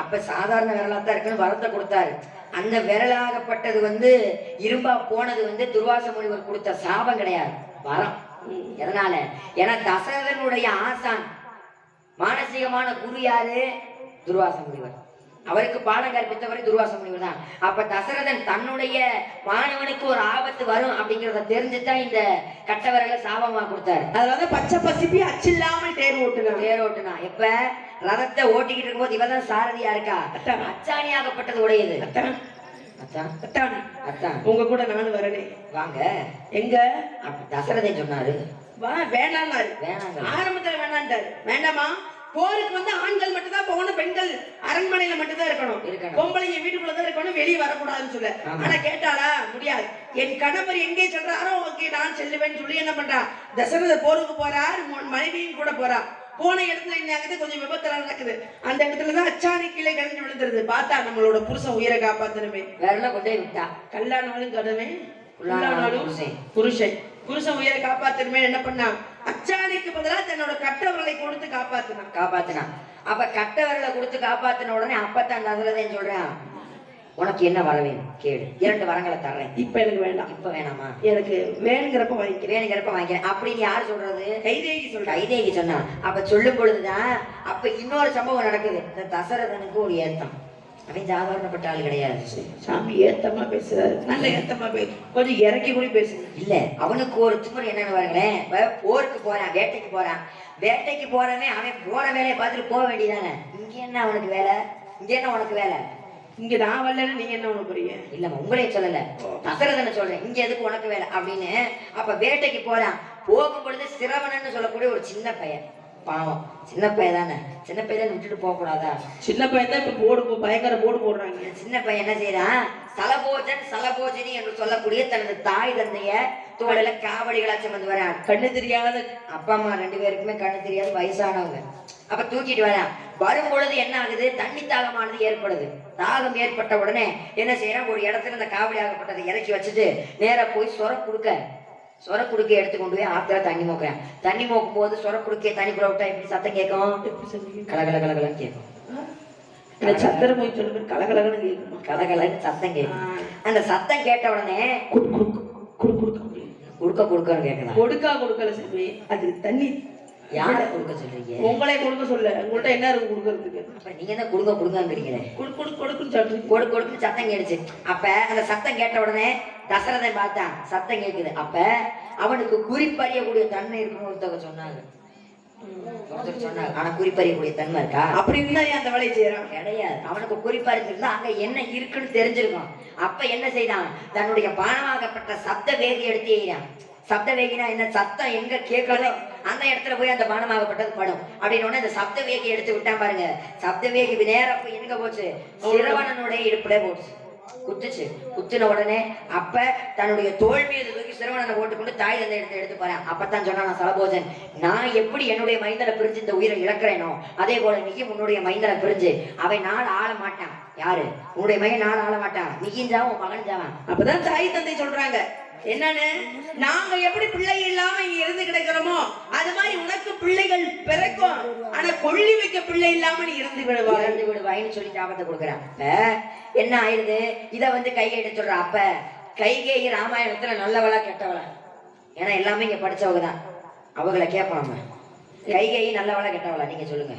அப்ப சாதாரண விரலா தான் இருக்குன்னு வரத்தை கொடுத்தாரு. அந்த விரலாகப்பட்டது வந்து இரும்பா போனது வந்து துர்வாச முனிவர் கொடுத்த சாபம் கிடையாது, வரம். எதனால? ஏன்னா தசரதனுடைய ஆசான் மானசீகமான குரு யாரு? துர்வாச முனிவர். அவருக்கு பாடம் கற்பித்தவரை துர்வாச முனிவர் தான். அப்ப தசரதன் தன்னுடைய மாணவனுக்கு ஒரு ஆபத்து வரும் அப்படிங்கறத தெரிஞ்சுதான் இந்த கட்டவரல சாபமா கொடுத்தாரு. அதாவது பச்சை பசிப்பி அச்சில்லாமல் தேர் ஓட்டுனா. எப்ப ரதத்தை ஓட்டிக்கிட்டு இருக்கும்போது இவதான் சாரதியா இருக்கா, அச்சாணியாகப்பட்டது உடையது. உங்க கூட நானும் வரனே, வாங்க. எங்க? தசரதன் சொன்னாரு வா. வேண்டாம்னாரு. ஆரம்பத்துல வேண்டான்ட்டாரு. வேண்டாமா, போருக்கு வந்து ஆண்கள் மட்டும் தான் போகணும், பெண்கள் அரண்மனையில மட்டும் தான் இருக்கணும், பொம்பளைங்க வீட்டுக்குள்ளதான் இருக்கணும், வெளியே வரக்கூடாதுன்னு சொல்ல. ஆனா கேட்டாளா? முடியாது. என் கணவர் எங்கே சொல்றாரோ ஓகே நான் செல்லுவேன்னு சொல்லி என்ன பண்றா? தசரதர் போருக்கு போறார், மனைவியும் கூட போறா. போன இடத்துல என்ன ஆகுது? கொஞ்சம் விபத்துல நடக்குது. அந்த இடத்துலதான் அச்சாணி கீழே கழிஞ்சு விழுந்துருது. பார்த்தா நம்மளோட புருஷன் உயிரை காப்பாத்தணுமே, வேற கொண்டே விட்டா. கல்லானாலும் கடமை, புருஷன் உயிரை காப்பாத்தணுமே என்ன பண்ணா? அச்சாணிக்கு பதிலாக தன்னோட கட்டவரலை கொடுத்து காப்பாத்தினான். அப்ப கட்டவரலை கொடுத்து காப்பாத்தின உடனே அப்பத்தான் தசரதன் சொல்றான், உனக்கு என்ன வர வேணும் கேளு, 2 வரங்களை தர்றேன். இப்ப எனக்கு வேண்டாம். இப்ப வேணாமா? எனக்கு வேணுங்கிறப்ப வாங்கிக்கிறேன். அப்படின்னு யாரு சொல்றது? கைதேகி சொன்னா. அப்ப சொல்லும் பொழுதுதான் அப்ப இன்னொரு சம்பவம் நடக்குது. இந்த தசரதனுக்கு ஒரு ஏத்தம். அவன் சாதாரணப்பட்ட ஆள் கிடையாது. சாமி ஏத்தமா பேசுறாரு, நல்ல ஏத்தமா பேசு, கொஞ்சம் இறக்கி கூட பேசு. இல்ல, அவனுக்கு ஒரு திமிரு என்னன்னு பாருங்களேன். போருக்கு போறான், வேட்டைக்கு போறவன் அவன் போற வேலையை பார்த்துட்டு போக வேண்டியதானே. இங்க என்ன அவனுக்கு வேலை? இங்க என்ன உனக்கு வேலை? இங்க நான் வரலன்னு நீங்க என்ன பண்ண போறீங்க? இல்லம்மா, உங்களே சொல்லல, தசரதனை சொல்றேன். இங்க எதுக்கு உனக்கு வேலை அப்படின்னு. அப்ப வேட்டைக்கு போறான். போகும் பொழுது சிரவணன்னு சொல்லக்கூடிய ஒரு சின்ன பையன், பாவம் சின்ன பையன் தானே, சின்ன பையன் விட்டுட்டு போக கூடாதா? சின்ன பையன் தான் இப்ப பயங்கர போர்டு போடுறாங்க. சின்ன பையன் என்ன செய்யறான்? சலபோஜனி என்று சொல்லக்கூடிய தனது தாய் தந்தைய தோளில காவடிகளா சுமந்து வரான். கண்ணு தெரியாத அப்பா அம்மா 2 பேருக்குமே கண்ணு தெரியாது, வயசானவங்க. அப்ப தூக்கிட்டு வரான். வரும் பொழுது என்ன ஆகுது? தண்ணி தாகமானது ஏற்படுது. தாகம் ஏற்பட்ட உடனே என்ன செய்யறான்? ஒரு இடத்துல இந்த காவடி ஆகப்பட்டதை இறக்கி வச்சுட்டு நேரா போய் சொர குடுக்க எடுத்து கொண்டு போய் ஆத்துல தண்ணி மோக்குறேன். தண்ணி மோக்கும் போது சொர குடுக்க தண்ணி கூட விட்டா எப்படி சத்தம் கேட்கும்? கலகலன்னு கேட்கும். சத்திர போய் சொல்லுங்க, கலகலன்னு கேட்கும். கலகலன்னு சத்தம் கேட்கும். அந்த சத்தம் கேட்ட உடனே குடுக்கன்னு கேட்கலாம். கொடுக்கல சரி. அது தண்ணி யாரை கொடுக்க சொல்றீங்க? உங்களே கொடுக்க சொல்ல. உங்கள்கிட்ட என்ன இருக்கு கொடுக்கறதுக்கு? அப்ப நீங்க என்ன கொடுங்கங்கிறீங்களே. கொடுக்குன்னு சத்தம் கேட்டுச்சு. அப்ப அந்த சத்தம் கேட்ட உடனே தசரதன் பார்த்தான், சத்தம் கேட்குது. அப்ப அவனுக்கு குறிப்பறியக்கூடிய தன்மை இருக்குன்னு ஒருத்தவங்க சொன்னாங்க. ஆனா குறிப்பறியக்கூடிய தன்மை இருக்கா? அப்படின்னு அந்த வேலையை செய்யறான் கிடையாது. அவனுக்கு குறிப்பறிஞ்சிருந்தா அங்க என்ன இருக்குன்னு தெரிஞ்சிருக்கும். அப்ப என்ன செய்தான்? தன்னுடைய பானமாகப்பட்ட சப்த வேகி எடுத்து எய்யான். சப்த வேகினா என்ன? சத்தம் எங்க கேட்கணும் அந்த இடத்துல போய் அந்த பானமாகப்பட்டது படும் அப்படின்னு இந்த சப்த வேகி எடுத்து விட்டான் பாருங்க. சப்த வேகி நேரா போய் எங்க போச்சு? சிரவணனுடைய இடுப்புல போச்சு. குத்துச்சு. குத்துன உடனே அப்ப தன்னுடைய தோல் மீது தூக்கி சிரவணனை போட்டுக்கொண்டு தாய் தந்தை எடுத்து போறேன். அப்பத்தான் சொன்னா, நான் சலபோஜன், நான் எப்படி என்னுடைய மைந்தனை பிரிஞ்சு இந்த உயிரை இழக்கிறேனோ அதே போல நீயும் உன்னுடைய மைந்தனை பிரிஞ்சு அவன் நாள் ஆள மாட்டான். யாரு? உன்னுடைய மையன் நாள் ஆள மாட்டான். நீயும் ஜாவன், உன் மகன் ஜாவன். அப்பதான் தாய் தந்தை சொல்றாங்க என்னன்னு, நாங்க எப்படி பிள்ளை இல்லாம இங்க இருந்து கிடக்கிறோமோ அது மாதிரி உனக்கு பிள்ளைகள் பிறக்கும், ஆனா கொள்ளி வைக்க பிள்ளை இல்லாம நீ இருந்து விடுவாயின்னு சொல்லி ஞாபகத்தை கொடுக்குறான். என்ன ஆயிடுது? இத கைகை சொல்ற. அப்ப கைகேயி ராமாயணத்துல நல்லவளா கெட்டவளா? ஏன்னா எல்லாமே இங்க படிச்சவங்க தான், அவங்கள கேட்போம் நம்ம. கைகேயி நல்லவளா கெட்டவளா? நீங்க சொல்லுங்க.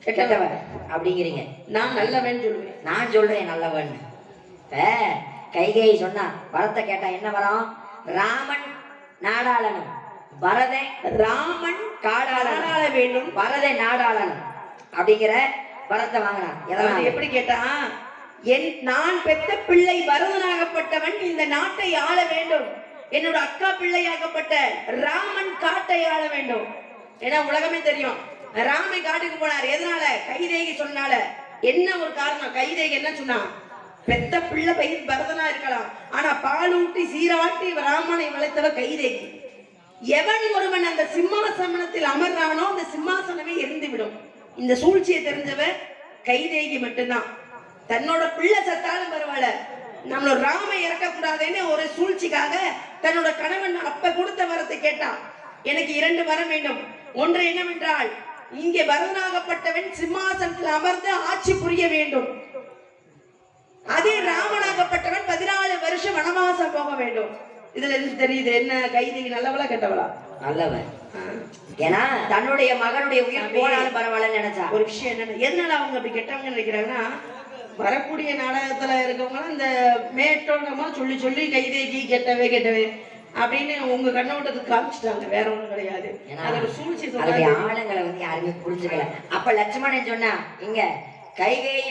கெட்டவ அப்படிங்கிறீங்க, நான் நல்லவன் சொல்லுவேன். நான் சொல்றேன் நல்லவன். கைகேயி சொன்னா வரத்தை கேட்டா என்ன வரும்? ராமன் நாடாளனும் பரதன் ராமன் காடாள வேண்டும், பரதன் நாடாளனும் அப்படிங்கிற வரத்தை வாங்கினான். எதனால? எப்படி கேட்டா, நான் பெத்த பிள்ளை பரதனாகப்பட்டவன் இந்த நாட்டை ஆள வேண்டும், என்னோட அக்கா பிள்ளையாகப்பட்ட ராமன் காட்டை ஆள வேண்டும். ஏன்னா உலகமே தெரியும், ராமன் காட்டுக்கு போனார். எதனால? கைதேகி சொன்னால. என்ன ஒரு காரணம்? கைதேகி என்ன சொன்னா, பெத்த பிள்ளை பயிர் பரதனா இருக்கலாம், ஆனா பாலூட்டி சீராட்டி ராமனை வளைத்தவ கைதேகி. எவன் ஒருவன் அந்த சிம்மாசனத்தில் அமர்றானோ அந்த சிம்மாசனமே எரிந்துவிடும். இந்த சூழ்ச்சியை தெரிஞ்சவ கைதேகி மட்டும்தான். தன்னோட பிள்ளை சத்தாலும் பரவாயில்ல, நம்மளோட ராம இறக்க கூடாதுன்னு ஒரு சூழ்ச்சிக்காக தன்னோட கணவன் அப்ப கொடுத்த வரத்தை கேட்டான். எனக்கு 2 வரம் வேண்டும். ஒன்று என்னவென்றால், இங்கே பரதனாகப்பட்டவன் சிம்மாசனத்தில் அமர்ந்து ஆட்சி புரிய வேண்டும். அதே ராமனாகப்பட்டவன் 14 வருஷம் வனவாசம் போக வேண்டும். இதுல இருந்து தெரியுது என்ன, கைதிக்கு நல்லவளா கெட்டவளா? நல்லவன். ஏன்னா தன்னுடைய மகனுடைய உயிர் போனாலும் பரவாயில்லன்னு நினைச்சா. ஒரு விஷயம் என்னன்னா, எதனால அவங்க அப்படி கெட்டவங்க நினைக்கிறாங்கன்னா, வரக்கூடிய நாடகத்துல இருக்கவங்க இந்த மேட்டோங்கமா சொல்லி சொல்லி கைதேகி கெட்டவே அப்படின்னு உங்க கண்ணோட்டத்துக்கு காமிச்சிட்டாங்க, வேற ஒண்ணும் கிடையாது. சூழ்ச்சி ஆளுங்களை யாருமே புரிஞ்சுக்கல. அப்ப லட்சுமணன் சொன்னா, இங்க கைகேயி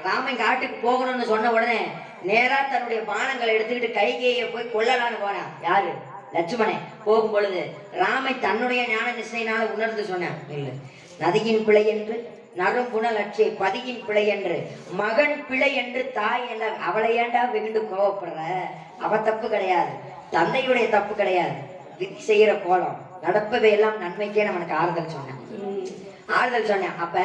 ராமன் காட்டுக்கு போகணும்னு சொன்ன உடனே நேரா தன்னுடைய பானங்களை எடுத்துக்கிட்டு கைகேயை போய் கொல்லலான்னு போனான். யாரு? லட்சுமணன். போகும் பொழுது ராமை தன்னுடைய ஞான நிச்சயினால உணர்ந்து சொன்னான், இல்ல நதியின் பிழை என்று நறும்புணலட்சே பதியின் பிழை என்று மகன் பிழை என்று தாய் என்ன அவளை ஏண்டா வெகுண்டு கோவப்படுற? அவ தப்பு கிடையாது, தந்தையுடைய தப்பு கிடையாது. விதி செய்யற கோலம் நடப்பவை எல்லாம் நன்மைக்கே நம்மளுக்கு ஆறுதல் சொன்னேன். அப்ப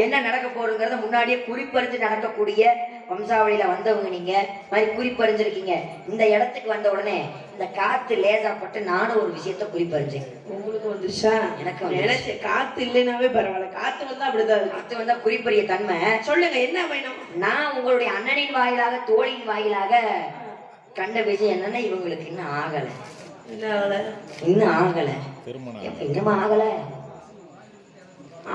என்ன நடக்க போறதுங்கிறத முன்னாடியே குறிப்பறிஞ்சு நடக்கக்கூடிய வம்சாவளியில வந்தவங்க நீங்க மாதிரி குறிப்பறிஞ்சிருக்கீங்க. இந்த இடத்துக்கு வந்த உடனே இந்த காத்து லேசாப்பட்டு நானும் ஒரு விஷயத்த குறிப்பறிஞ்சேன். உங்களுக்கு வந்துருச்சா? எனக்கு நினைச்சு காத்து இல்லைனாவே பரவாயில்ல, காத்து வந்தா அப்படிதான். காத்து வந்தா குறிப்பறிய தன்மை. சொல்லுங்க என்ன வேணும்? நான் உங்களுடைய அண்ணனின் வாயிலாக தோழியின் வாயிலாக கண்ட விஷயம் என்னன்னா, இவங்களுக்கு இன்னும் ஆகல. இன்னும் ஆகல, இன்னும் ஆகல.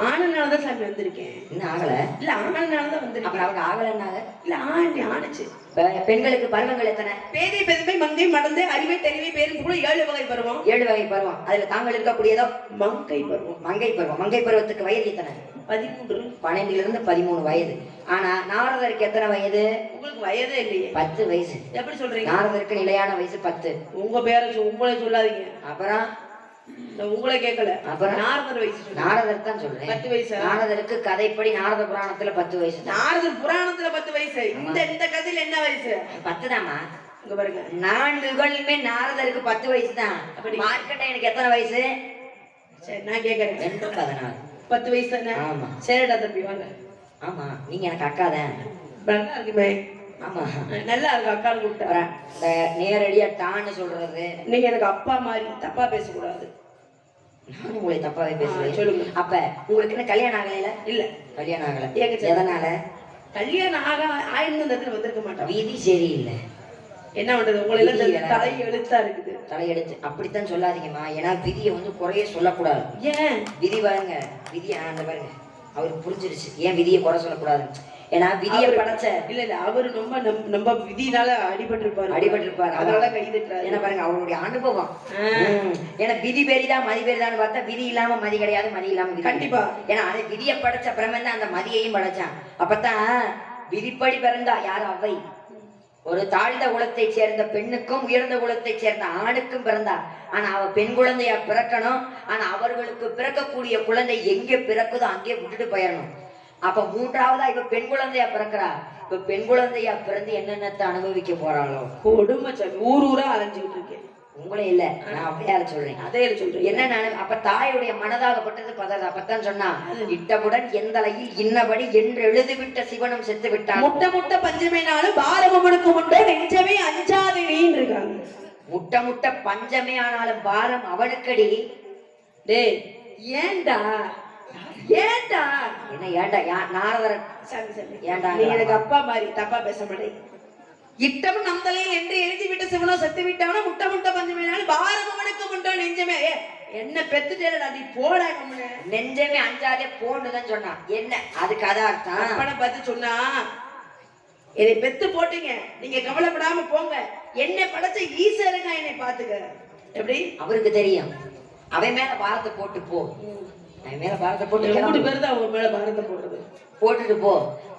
ஆனனாலதான் சாமி வந்திருக்கேன். இன்னும் ஆகல? இல்ல ஆனனாலதான் வந்திருக்கேன். அப்புறம் அவங்க ஆகலன்னாங்க? இல்ல ஆணுச்சு. பெண்களுக்கு பருவங்கள் எத்தனை? பேதை பெருமை மங்கை மடந்து அறிவை தெளிவை பேரும் கூட 7 வகை பருவம். 7 வகை பருவம். அதுல தாங்கள் இருக்கக்கூடியதோ மங்கை பருவம். மங்கை பருவம். மங்கை பருவத்துக்கு வயது எத்தனை? 13. 12 - 13 வயது. ஆனா நாரதருக்கு எத்தனை வயது? உங்களுக்கு வயதே இல்லையே. 10 வயசு. எப்படி சொல்றீங்க? நாரதருக்கு நிலையான வயசு 10. உங்க பேரை உங்களை சொல்லாதீங்க. அப்புறம் உங்களை கேட்கல. அப்புறம் நாரதர் வயசு. நாரதர் தான் சொல்றேன். 10 வயசு. நாரதருக்கு கதைப்படி நாரத புராணத்துல 10 வயசு. நாரதர் புராணத்துல 10 வயசு. இந்த கதையில என்ன வயசு? 10 தாமா. இங்க பாருங்க, 4 நாரதருக்கு 10 வயசு தான். மார்க்கெட்ட எனக்கு எத்தனை வயசு? சரி நான் கேட்கறேன். 14. 10 வயசு தானே? ஆமா. சரிடா தம்பி வாங்க. ஆமா, நீங்க எனக்கு அக்கா தான். நல்லா இருக்குமே. ஆமா நல்லா இருக்கு. அக்கான்னு கூப்பிட்டு நேரடியா டான்னு சொல்றது. நீங்க எனக்கு அப்பா மாதிரி தப்பா பேசக்கூடாது. நானும் உங்களை தப்பாவே பேசுறேன். சொல்லுங்க. அப்ப உங்களுக்கு என்ன கல்யாணம் ஆகல? இல்ல கல்யாணம் ஆகல. எதனால? கல்யாணம் ஆயிருந்ததுல வந்திருக்க மாட்டோம். விதி சரியில்லை. என்ன பண்றது? உங்களை எல்லாம் தலை எழுத்தா இருக்குது. தலையெழுத்து அப்படித்தான் சொல்லாதீங்கம்மா. ஏன்னா விதியை குறைய சொல்லக்கூடாது. ஏன்? விதி பாருங்க, விதி அந்த பாருங்க அவருக்கு புரிஞ்சிருச்சு. ஏன் விதியை குறை சொல்லக்கூடாது? ஏன்னா விதியை படைச்ச இல்ல அவரு ரொம்ப விதினால அடிபட்டிருப்பாரு. அதனால கைதுட்டாரு. ஏன்னா பாருங்க அவருடைய அனுபவம். ஏன்னா விதி பெரிதான் மதி பெரிதான்னு பார்த்தா விதி இல்லாம மதி கிடையாது, மதி இல்லாம கண்டிப்பா. ஏன்னா அதை விதியை படைச்ச பிரமன் தான் அந்த மதியையும் படைச்சான். அப்பதான் விதிப்படி பிறந்தா யாரு? அவை. ஒரு தாழ்ந்த குலத்தை சேர்ந்த பெண்ணுக்கும் உயர்ந்த குலத்தை சேர்ந்த ஆணுக்கும் பிறந்தார். ஆனா அவ பெண் குழந்தையா பிறக்கணும். ஆனா அவர்களுக்கு பிறக்கக்கூடிய குழந்தை எங்கே பிறக்குதோ அங்கே விட்டுட்டு போயிடணும். அப்ப மூன்றாவதா இப்ப பெண் குழந்தையா பிறக்கிறா. இப்ப பெண் குழந்தையா பிறந்து என்னென்னத்தை அனுபவிக்க போறாளோ. கொடுமை சாமி, ஊர் ஊரா அலைஞ்சுக்கிட்டு இருக்கேன். உங்களே இல்ல, நான் அப்படியே சொல்றேன். அதே சொல்றேன். என்ன அப்ப தாயுடைய மனதாகப்பட்டது பதறது. அப்பத்தான் சொன்னா, இட்டவுடன் எந்தலையில் இன்னபடி என்று எழுதிவிட்ட சிவனும் செத்து விட்டான். முட்டை முட்டை பஞ்சமே நாளும் பாரமனுக்கு முன்னே நெஞ்சமே அஞ்சாதே நீன்னு இருக்காங்க. முட்டை முட்டை பஞ்சமே ஆனாலும் பாரம் அவனுக்கடி. டேய் ஏண்டா ஏண்டா என்ன ஏண்டா? நாரதரன் ஏண்டா? நீ எனக்கு அப்பா மாதிரி தப்பா பேச மாட்டேன். இட்டமும் நந்தலையில் என்று எழுதி விட்ட சிவனோ செத்து விட்டானோ முட்டை முட்டை பஞ்சமேனாலும் பாரம் அவனுக்கு முட்டோ நெஞ்சமே. என்ன பெத்துட்டேடா நீ போடா. நெஞ்சமே அஞ்சாதே போன்னுதான் சொன்னா. என்ன அதுக்கு அதான் அர்த்தம். அப்பனை பார்த்து சொன்னா, என்னை பெத்து போட்டீங்க, நீங்க கவலைப்படாம போங்க, என்னை படைச்ச ஈஸ்வரங்க என்னை பாத்துக்க. எப்படி அவருக்கு தெரியும். அவன் மேல பாரத்தை போட்டு போ. அவன் மேல பாரத்தை போட்டு எப்படி பேரு தான் அவங்க மேல பாரத்தை போடுறது. போட்டுட்டு போ,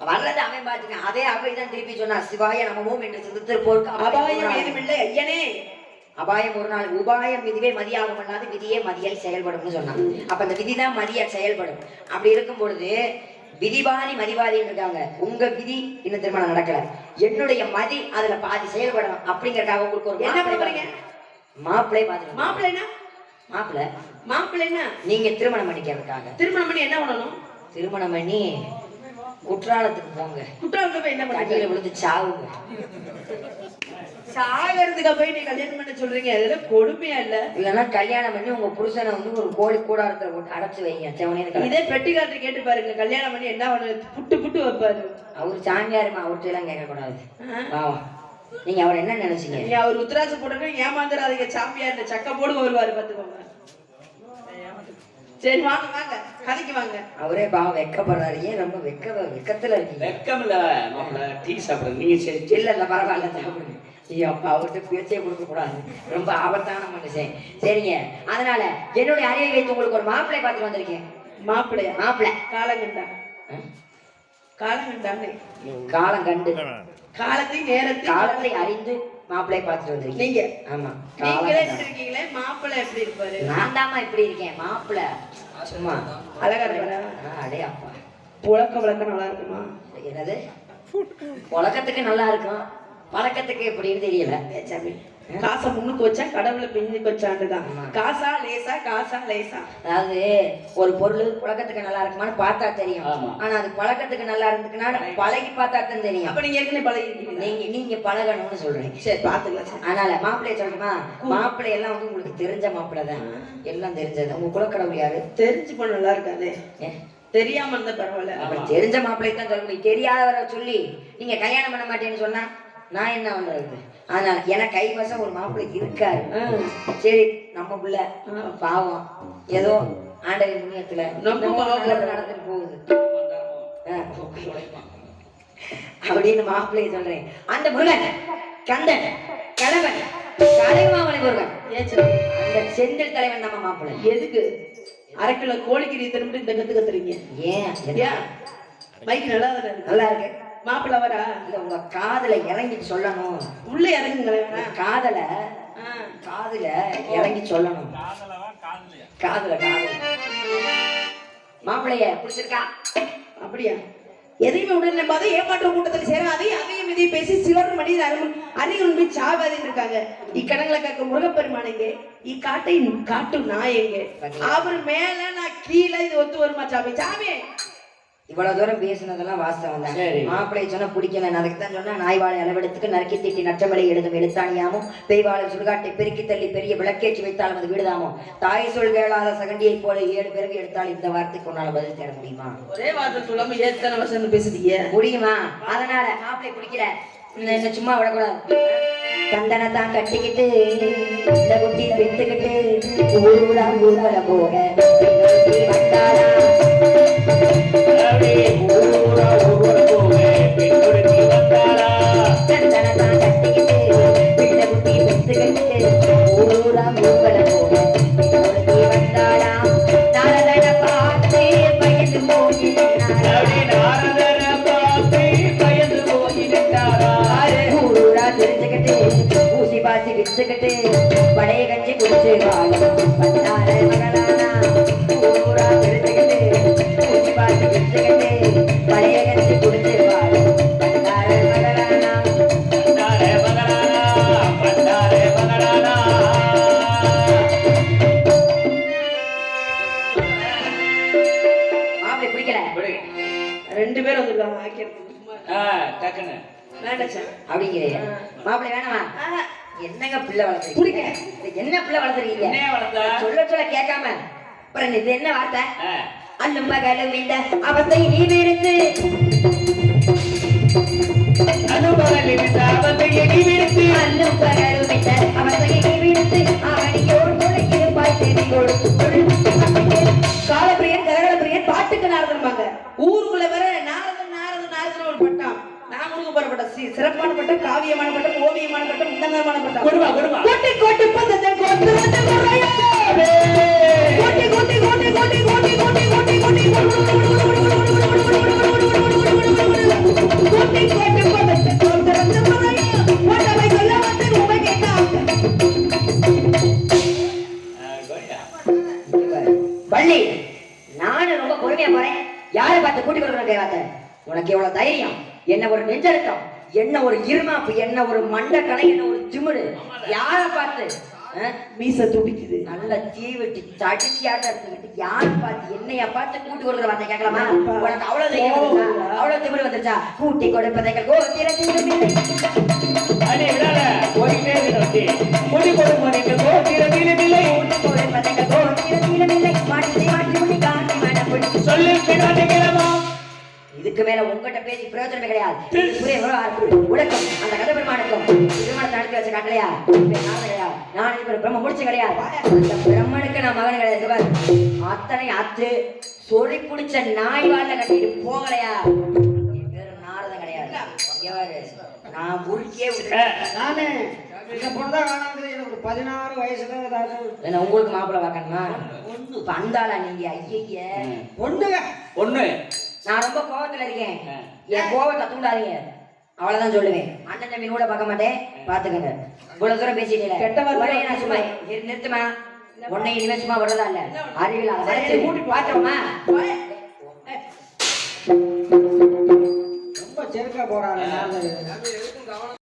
வர்றது அவன் பாத்துக்க. அதே அவைதான் திருப்பி சொன்னா, சிவாய நமமும் என்று சிறுத்திருப்போருக்கு அபாயம் ஏதுமில்லை ஐயனே. அபாயம் ஒரு நாள் உபாயம் இதுவே மதியாகும் அல்லாது விதியே மதியாய் செயல்படும் சொன்னாங்க. அப்ப அந்த விதிதான் மதியா செயல்படும். அப்படி இருக்கும் பொழுது விதிவாதி மதிவாதின்னு இருக்காங்க. உங்க விதி இன்னும் திருமணம் நடக்கல, என்னுடைய மதி அதுல பாதி செயல்படணும் அப்படிங்கறதுக்காக உங்களுக்கு ஒரு என்ன பண்றீங்க? மாப்பிள்ளை பாத்து. மாப்பிள்ளைனா மாப்பிள்ளை மாப்பிள்ளைனா நீங்க திருமணம் பண்ணிக்கிறதுக்காக. திருமணம் பண்ணி என்ன பண்ணணும்? திருமணம் பண்ணி குற்றாலத்துக்கு போங்க. குற்றாலத்துக்கு போய் என்ன கட்டில விழுந்து சாவுங்க. சாகிறதுக்கு போய் நீ கல்யாணம் பண்ண சொல்றீங்க, அதெல்லாம் கொடுமையா இல்ல? இல்லன்னா கல்யாணம் பண்ணி உங்க புருஷனை வந்து ஒரு கோழி கூடாரத்துல போட்டு அடைச்சு வைங்க. இதே பெட்டிக்காரரை கேட்டு பாருங்க, கல்யாணம் பண்ணி என்ன பண்ண புட்டு புட்டு வைப்பாரு. அவர் சாமியாருமா, அவர்கிட்ட எல்லாம் கேட்க கூடாது. நீங்க அவர் என்ன நினைச்சீங்க? நீ அவர் உத்தராசம் போட்டு ஏமாந்துடாதீங்க. சாமியார் சக்க போடு வருவாரு பாத்துக்கோங்க. சரி வாங்க வாங்க கதைக்கு வாங்க. அவரே பாவம் வெக்கப்படுறாரு. ஏன் ரொம்ப வெக்கத்துல இருக்கீங்க? வெக்கம் இல்ல மாப்பிள்ள, டீ சாப்பிடுறது நீங்க. சரி இல்ல இல்ல பரவாயில்ல சாப்பிடுங்க. ஐயோ அப்பா அவர்கிட்ட பேச்சே கொடுக்க கூடாது, ரொம்ப ஆபத்தான மனுஷன். சரிங்க, அதனால என்னுடைய அறிவை வைத்து உங்களுக்கு ஒரு மாப்பிள்ளை பார்த்துட்டு வந்திருக்கேன். மாப்பிள்ளையா? மாப்பிள்ளை காலங்கண்டா காலங்கண்டானே. காலம் கண்டு காலத்தை நேரத்தை காலத்தை அறிந்து மாப்பிள்ளை பார்த்துட்டு வந்திருக்கீங்க நீங்க. ஆமா, நீங்களே எப்படி இருக்கீங்களே, மாப்பிள்ளை எப்படி இருப்பாரு? நான் தாமா இப்படி இருக்கேன். மாப்பிள்ளை சும்மா அழகா இருப்பாரா? அடே அப்பா, புழக்க வழக்கம் நல்லா இருக்குமா? என்னது உலகத்துக்கு நல்லா இருக்கும், பழக்கத்துக்கு எப்படின்னு தெரியல. சாமி காசை முன்னுக்கு வச்சா கடவுளை பின்னுக்கு வச்சாண்டுதான். காசா லேசா காசா லேசா. அதாவது ஒரு பொருள் புழக்கத்துக்கு நல்லா இருக்குமான்னு பார்த்தா தெரியும். ஆனா அது பழக்கத்துக்கு நல்லா இருந்துக்குன்னா பழகி பார்த்தா தான் தெரியும். அப்ப நீங்க ஏற்கனவே பழகிருக்கீங்க. நீங்க பழகணும்னு சொல்றேன். சரி பாத்துக்கலாம். அதனால மாப்பிள்ளைய சொல்லணுமா? மாப்பிள்ளை எல்லாம் வந்து உங்களுக்கு தெரிஞ்ச மாப்பிள்ளை தான், எல்லாம் தெரிஞ்சது. உங்க குலக்கடவுள் யாரு? தெரிஞ்சு போன நல்லா இருக்காது, தெரியாம இருந்தா பரவாயில்ல. அப்ப தெரிஞ்ச மாப்பிள்ளை தான் சொல்ல முடியும். தெரியாதவரை சொல்லி நீங்க கல்யாணம் பண்ண மாட்டேன்னு சொன்னா நான் என்ன பண்றது? அதனால எனக்கு கைவசம் ஒரு மாப்பிள்ளை இருக்காரு. சரி நம்ம பிள்ள பாவம் ஏதோ ஆண்டவன் புண்ணியத்துல நடந்துட்டு போகுது அப்படின்னு மாப்பிள்ளைய சொல்றேன். அந்த முருகன் கந்தன் கிழவன் கலைமாமலை முருகன் அந்த செந்தில் தலைவன் நம்ம மாப்பிள்ளை. எதுக்கு 1/2 கிலோ கோழிக்கறி திரும்ப இந்த கத்து கத்துறீங்க? ஏன் மைக் நல்லா இருக்கு. மாப்பிள்ள வரா? இல்ல உங்க காதுல இறங்கி சொல்லணும். உள்ள இறங்குங்களா? காதுல இறங்கி சொல்லணும். காதுல மாப்பிள்ளைய பிடிச்சிருக்கா? அப்படியா? எதையுமே உடனே நம்பாத, ஏமாற்ற கூட்டத்தில் சேராதே, அதையும் இதையும் பேசி சிலர் மனித அறிவுண்மை சாவாதின்னு இருக்காங்க. இக்கடங்களை காக்க முருகப்பெருமானங்க, இக்காட்டை காட்டும் நாயங்க, அவர் மேல நான் கீழே. இது ஒத்து வருமா சாமி? சாமி இவ்வளவு தூரம் பேசினதெல்லாம் வாஸ்தவம் தான். மாப்பிள்ளை சொன்னா பிடிக்கல, அதுக்கு தான் சொன்னா நாய்வாழை அளவெடுத்துக்கு நறுக்கி தீட்டி நற்றமலை எழுதும் எழுத்தாணியாமும் பெய்வாளை சுடுகாட்டை பெருக்கி தள்ளி பெரிய விளக்கேற்றி வைத்தாலும் அது விடுதாமோ தாய் சொல் கேளாத சகண்டியை போல 7 பிறகு எடுத்தால் இந்த வார்த்தைக்கு உன்னால பதில் தேட முடியுமா? ஒரே வார்த்தை சொல்லாம ஏத்தனை வருஷம் பேசுறீங்க, முடியுமா? அதனால மாப்பிள்ளை பிடிக்கல, என்ன சும்மா விடக்கூடாது. கந்தனை தான் கட்டிக்கிட்டு இந்த குட்டி பெத்துக்கிட்டு ஊருடா ஊர்வல போக வந்தாரா ஊருடா வித்துக்கிட்டு பழைய கஞ்சி குடிச்சு வாழும் பண்டார மகளானா ஊரா விருந்துக்கிட்டு ஊசி பார்த்து வித்துக்கிட்டு பழைய கஞ்சி குடிச்சு வாழும் பண்டார மகளானா பண்டாரே மகளானா பண்டாரே மகளானா மாப்பிள்ளை பிடிக்கல விடு. 2 பேர் வந்திருக்காங்க ஆக்கியத்துக்கு சும்மா டக்குன்னு வேண்டாம் சார் அப்படிங்கிறீங்க மாப்பிள்ளை வேணாமா என்னங்க பிள்ளை வளர்த்துறீங்க பிடிக்கல. என்ன பிள்ளை வளர்த்துறீங்க என்ன வளர்த்தா சொல்ல கேட்காம அப்புறம் இது என்ன வார்த்தை ஆ. அல்லும் பகலும் இந்த அவத்தை நீ விடுத்து அனுபவம் இந்த அவத்தையை நீ விடுத்து அல்லும் பகலும் இந்த அவத்தை நீ விடுத்து அவனியோடு தொலைக்கிற பாய்த்தேதி கொடுத்து காலப்பிரியன் கரகலப்பிரியன் பாட்டுக்கு நாரதன்பாங்க ஊருக்குள்ள வர நாரதன் ஒரு பட்டம் நான் கொடுக்க போற பட்டம் சிறப்பான பட்டம் காவியமான பட்டம் ஓவியமான பட்டம் உன்னதமான பட்டம் கொடுமா கொடுமா கோட்டி கோட்டி பந்தன் கோட்டு வந்த முறையா கோட்டி கோட்டி கோட்டி கோட்டி கோட்டி கோட்டி கோட்டி கோட்டி கோட்டி கோட்டி பந்தன் கோட்டு வந்த முறையா ஓட்டவை சொல்ல வந்து உமை கேட்டாங்க பள்ளி நானும் ரொம்ப பொறுமையா போறேன் யாரை பார்த்து கூட்டிக் கொடுக்கணும் கேவாத்த உனக்கு எவ்வளவு தைரியம் என்ன ஒரு நெஞ்சழுத்தம் என்ன ஒரு இருமாப்பு என்ன ஒரு மண்டக்கலை என்ன ஒரு திமிரு யாரை பார்த்து மீச துடிக்குது நல்ல தீ வெட்டி தடிச்சியாட்ட இருந்துகிட்டு யாரை பார்த்து என்னைய பார்த்து கூட்டி கொடுக்குற வார்த்தை கேட்கலாமா உனக்கு அவ்வளவு தைரியம் வந்துருச்சா அவ்வளவு திமிரு வந்துருச்சா கூட்டி கொடுப்பதைகள் கோத்திரத்திலும் அடே விடாத போயிட்டே இருக்கு முடி கொடுப்பதற்கு கோத்திரத்திலும் இல்லை கூட்டி கொடுப்பதைகள் கோத்திரத்திலும் இல்லை மாட்டி மாட்டி முடி காட்டி மாட்டப்படி சொல்லி கிடமா இதுக்கு மேல உங்ககிட்ட பேசி பிரயோஜனமே கிடையாது உலகம் அந்த கதை பெருமானுக்கும் திருமணத்தை நடத்தி வச்ச காட்டலையா கிடையாது நான் இப்ப பிரம்ம முடிச்சு கிடையாது அந்த பிரம்மனுக்கு நான் மகன் கிடையாது அத்தனை அத்து சொல்லி பிடிச்ச நாய் வாழ கட்டிட்டு போகலையா வெறும் நாரதம் கிடையாது நான் முறுக்கியே நானே இந்த பொண்ணு வேணாங்குது எனக்கு 16 வயசுல ஏதாவது உங்களுக்கு மாப்பிள்ளை பார்க்கணுமா இப்ப அந்தாளா நீங்க ஐய பொண்ணுங்க ஒண்ணு நான் ரொம்ப கோபத்துல இருக்கேன் என் கோபத்தை தூண்டாதீங்க அவ்வளவுதான் சொல்லுவேன் அண்ணன் தம்பி கூட பார்க்க மாட்டேன் பாத்துக்கங்க இவ்வளவு தூரம் பேசிட்டீங்க கெட்டவர்களே நான் சும்மா நிறுத்துமா உன்னை இனிமே சும்மா விடுறதா இல்ல அறிவியல் அதை கூட்டி பாத்துருமா ரொம்ப செருக்கா போறாங்க